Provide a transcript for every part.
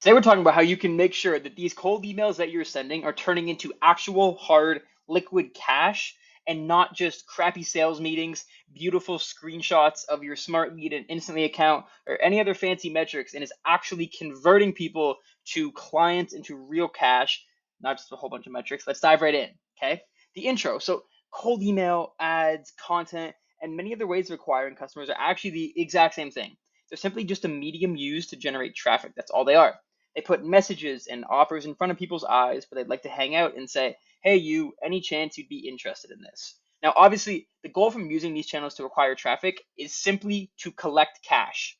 Today we're talking about how you can make sure that these cold emails that you're sending are turning into actual hard liquid cash and not just crappy sales meetings, beautiful screenshots of your smart lead and instantly account or any other fancy metrics, and is actually converting people to clients into real cash, not just a whole bunch of metrics. Let's dive right in. Okay. The intro. So cold email, ads, content, and many other ways of acquiring customers are actually the exact same thing. They're simply just a medium used to generate traffic. That's all they are. They put messages and offers in front of people's eyes, but they'd like to hang out and say, hey, you, any chance you'd be interested in this? Now, obviously, the goal from using these channels to acquire traffic is simply to collect cash.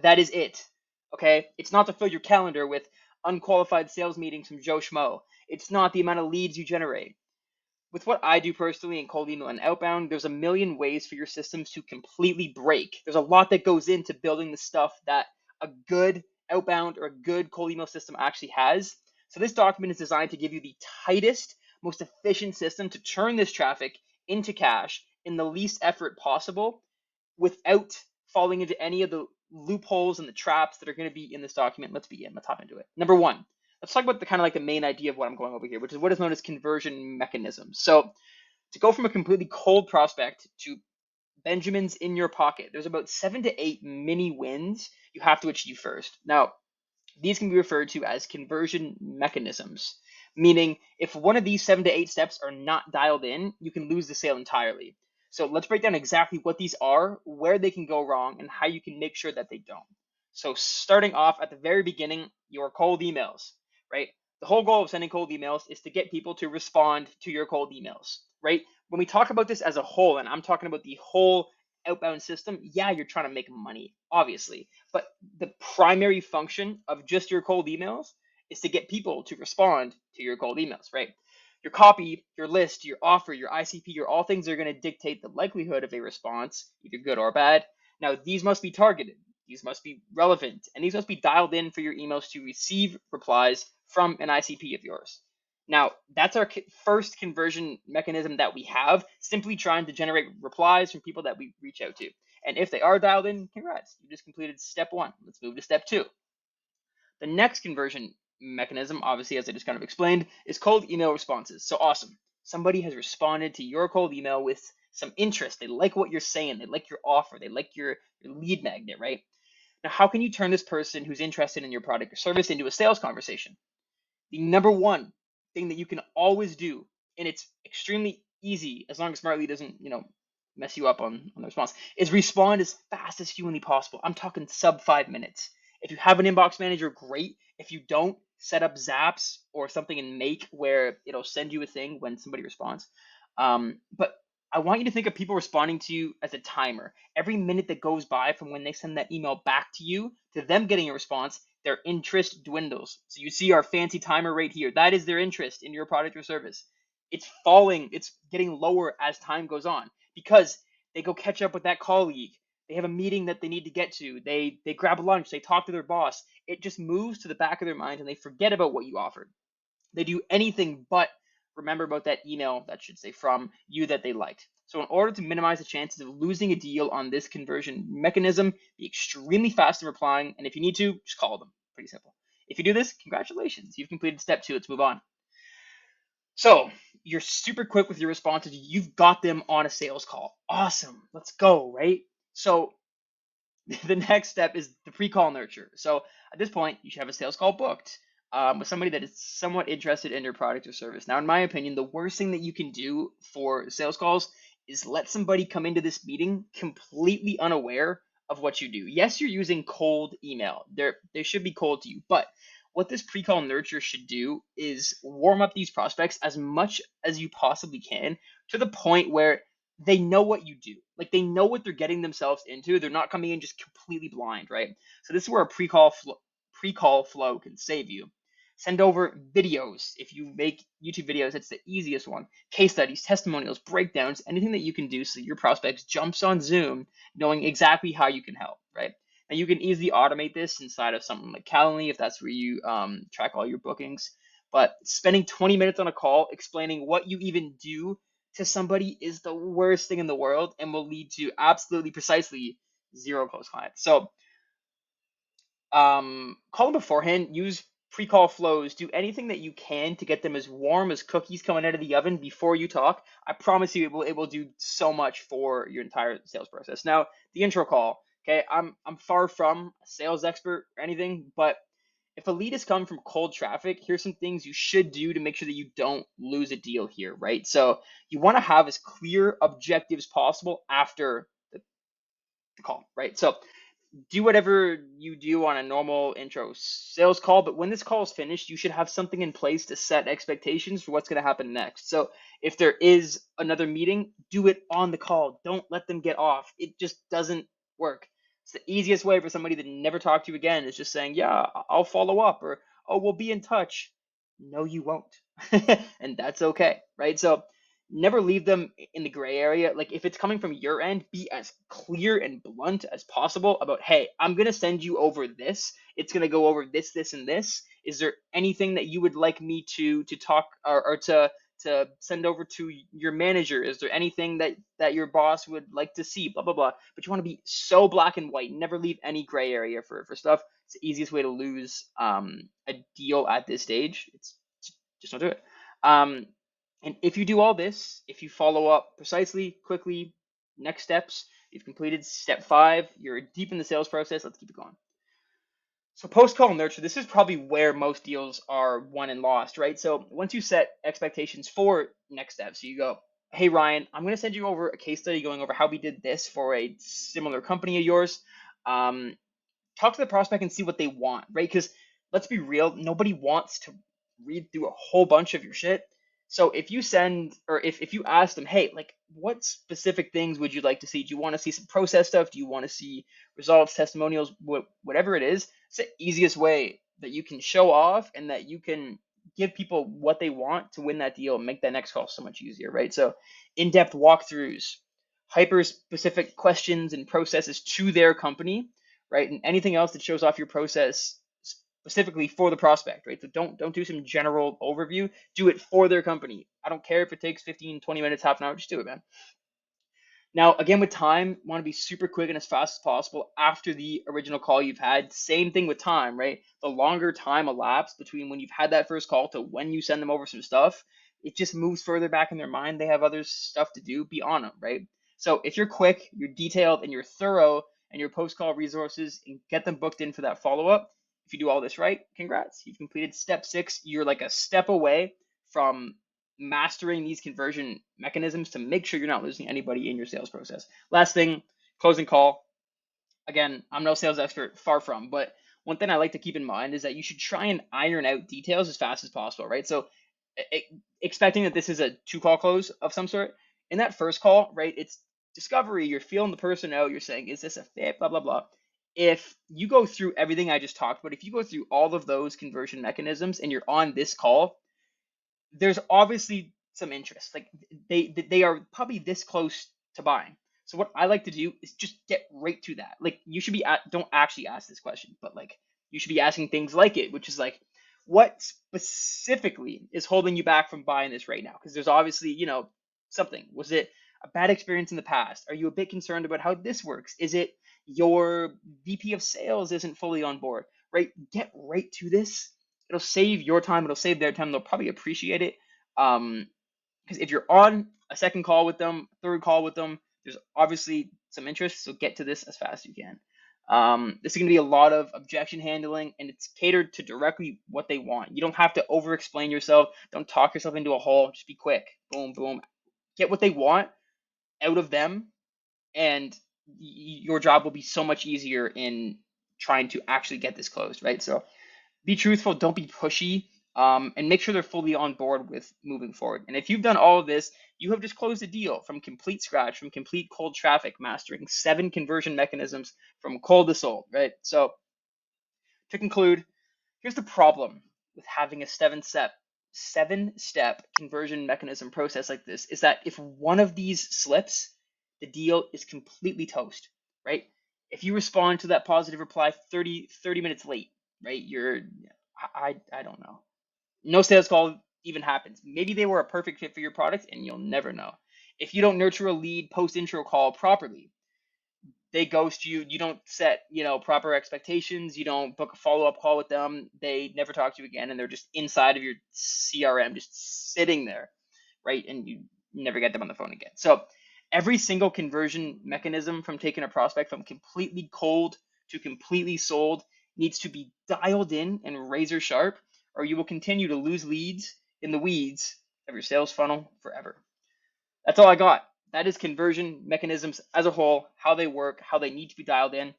That is it. Okay? It's not to fill your calendar with unqualified sales meetings from Joe Schmo. It's not the amount of leads you generate. With what I do personally in cold email and outbound, there's a million ways for your systems to completely break. There's a lot that goes into building the stuff that a good outbound or a good cold email system actually has. So this document is designed to give you the tightest, most efficient system to turn this traffic into cash in the least effort possible without falling into any of the loopholes and the traps that are going to be in this document. Let's begin. Let's hop into it. Number one, let's talk about the kind of like the main idea of what I'm going over here, which is what is known as conversion mechanisms. So to go from a completely cold prospect to Benjamins in your pocket, there's about 7 to 8 mini wins you have to achieve first. Now, these can be referred to as conversion mechanisms, meaning if one of these 7 to 8 steps are not dialed in, you can lose the sale entirely. So let's break down exactly what these are, where they can go wrong, and how you can make sure that they don't. So starting off at the very beginning, your cold emails, right? The whole goal of sending cold emails is to get people to respond to your cold emails, right? When we talk about this as a whole, and I'm talking about the whole outbound system, yeah, you're trying to make money, obviously. But the primary function of just your cold emails is to get people to respond to your cold emails, right? Your copy, your list, your offer, your ICP, your all things are going to dictate the likelihood of a response, either good or bad. Now, these must be targeted, these must be relevant, and these must be dialed in for your emails to receive replies from an ICP of yours. Now, that's our first conversion mechanism that we have, simply trying to generate replies from people that we reach out to. And if they are dialed in, congrats, you just completed step one. Let's move to step two. The next conversion mechanism, obviously, as I just kind of explained, is cold email responses. So awesome. Somebody has responded to your cold email with some interest. They like what you're saying. They like your offer. They like your lead magnet, right? Now, how can you turn this person who's interested in your product or service into a sales conversation? The number one thing that you can always do, and it's extremely easy as long as Smartly doesn't, mess you up on the response, is respond as fast as humanly possible. I'm talking sub 5 minutes. If you have an inbox manager, great. If you don't, set up Zaps or something in Make where it'll send you a thing when somebody responds. But I want you to think of people responding to you as a timer. Every minute that goes by from when they send that email back to you to them getting a response, their interest dwindles. So you see our fancy timer right here. That is their interest in your product or service. It's falling, it's getting lower as time goes on because they go catch up with that colleague. They have a meeting that they need to get to. They grab lunch, they talk to their boss. It just moves to the back of their mind and they forget about what you offered. They do anything but remember about that email, that should say from you, that they liked. So in order to minimize the chances of losing a deal on this conversion mechanism, be extremely fast in replying, and if you need to, just call them. Pretty simple. If you do this, congratulations, you've completed step two. Let's move on. So you're super quick with your responses. You've got them on a sales call. Awesome. Let's go, right? So the next step is the pre-call nurture. So at this point, you should have a sales call booked with somebody that is somewhat interested in your product or service. Now, in my opinion, the worst thing that you can do for sales calls is let somebody come into this meeting completely unaware of what you do. Yes, you're using cold email. They should be cold to you, but what this pre-call nurture should do is warm up these prospects as much as you possibly can to the point where they know what you do. Like they know what they're getting themselves into. They're not coming in just completely blind, right? So this is where a pre-call flow can save you. Send over videos. If you make YouTube videos, it's the easiest one. Case studies, testimonials, breakdowns, anything that you can do so your prospects jumps on Zoom knowing exactly how you can help, right? Now you can easily automate this inside of something like Calendly if that's where you track all your bookings. But spending 20 minutes on a call explaining what you even do to somebody is the worst thing in the world and will lead to absolutely precisely zero close clients. So Call them beforehand, use pre-call flows, do anything that you can to get them as warm as cookies coming out of the oven before you talk. I promise you it will do so much for your entire sales process. Now, the intro call, okay, I'm far from a sales expert or anything, but if a lead has come from cold traffic, here's some things you should do to make sure that you don't lose a deal here, right? So you want to have as clear objectives possible after the call, right? So do whatever you do on a normal intro sales call, but when this call is finished, you should have something in place to set expectations for what's going to happen next. So if there is another meeting, do it on the call. Don't let them get off. It just doesn't work. It's the easiest way for somebody to never talk to you again is just saying, yeah, I'll follow up, or, oh, we'll be in touch. No, you won't. And that's okay, right? So never leave them in the gray area. Like if it's coming from your end, be as clear and blunt as possible about, hey, I'm gonna send you over this. It's gonna go over this, this, and this. Is there anything that you would like me to talk or to send over to your manager? Is there anything that your boss would like to see? Blah blah blah. But you want to be so black and white. Never leave any gray area for stuff. It's the easiest way to lose a deal at this stage. It's just don't do it. And if you do all this, if you follow up precisely, quickly, next steps, you've completed step 5, you're deep in the sales process, let's keep it going. So post-call nurture, this is probably where most deals are won and lost, right? So once you set expectations for next steps, you go, hey Ryan, I'm going to send you over a case study going over how we did this for a similar company of yours. Talk to the prospect and see what they want, right? Because let's be real, nobody wants to read through a whole bunch of your shit. So if you send, or if you ask them, hey, like what specific things would you like to see? Do you want to see some process stuff? Do you want to see results, testimonials, whatever it is? It's the easiest way that you can show off and that you can give people what they want to win that deal and make that next call so much easier, right? So in-depth walkthroughs, hyper-specific questions and processes to their company, right? And anything else that shows off your process specifically for the prospect, right? So don't do some general overview. Do it for their company. I don't care if it takes 15, 20 minutes, half an hour, just do it, man. Now, again, with time, want to be super quick and as fast as possible after the original call you've had. Same thing with time, right? The longer time elapsed between when you've had that first call to when you send them over some stuff, it just moves further back in their mind. They have other stuff to do. Be on them, right? So if you're quick, you're detailed, and you're thorough, and your post-call resources, and get them booked in for that follow-up, if you do all this right, congrats. You've completed step 6. You're like a step away from mastering these conversion mechanisms to make sure you're not losing anybody in your sales process. Last thing, closing call. Again, I'm no sales expert, far from, but one thing I like to keep in mind is that you should try and iron out details as fast as possible, right? So expecting that this is a 2-call close of some sort. In that first call, right, it's discovery. You're feeling the person out. You're saying, is this a fit? Blah, blah, blah. If you go through everything I just talked about, if you go through all of those conversion mechanisms and you're on this call, there's obviously some interest. Like they are probably this close to buying. So what I like to do is just get right to that. Like you should be don't actually ask this question, but like you should be asking things like it, which is like, what specifically is holding you back from buying this right now? Because there's obviously, something. Was it a bad experience in the past? Are you a bit concerned about how this works? Is it your VP of sales isn't fully on board, right? Get right to this. It'll save your time. It'll save their time. They'll probably appreciate it. Because if you're on a second call with them, third call with them, there's obviously some interest. So get to this as fast as you can. This is going to be a lot of objection handling, and it's catered to directly what they want. You don't have to over explain yourself. Don't talk yourself into a hole. Just be quick. Boom, boom. Get what they want out of them, and your job will be so much easier in trying to actually get this closed, right? So be truthful, don't be pushy, and make sure they're fully on board with moving forward. And if you've done all of this, you have just closed a deal from complete scratch, from complete cold traffic, mastering 7 conversion mechanisms from cold to sold, right? So to conclude, here's the problem with having a 7-step conversion mechanism process like this is that if one of these slips, the deal is completely toast, right? If you respond to that positive reply 30 minutes late, right? I don't know. No sales call even happens. Maybe they were a perfect fit for your product and you'll never know. If you don't nurture a lead post intro call properly, they ghost you. You don't set, proper expectations. You don't book a follow-up call with them. They never talk to you again, and they're just inside of your CRM, just sitting there, right? And you never get them on the phone again. So every single conversion mechanism, from taking a prospect from completely cold to completely sold, needs to be dialed in and razor sharp, or you will continue to lose leads in the weeds of your sales funnel forever. That's all I got. That is conversion mechanisms as a whole, how they work, how they need to be dialed in.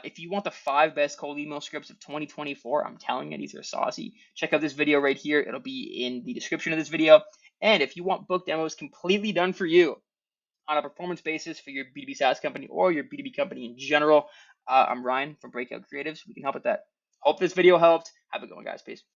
If you want the 5 best cold email scripts of 2024, I'm telling you, these are saucy. Check out this video right here. It'll be in the description of this video. And if you want book demos completely done for you on a performance basis for your B2B SaaS company or your B2B company in general, I'm Ryan from Breakout Creatives. We can help with that. Hope this video helped. Have a good one, guys. Peace.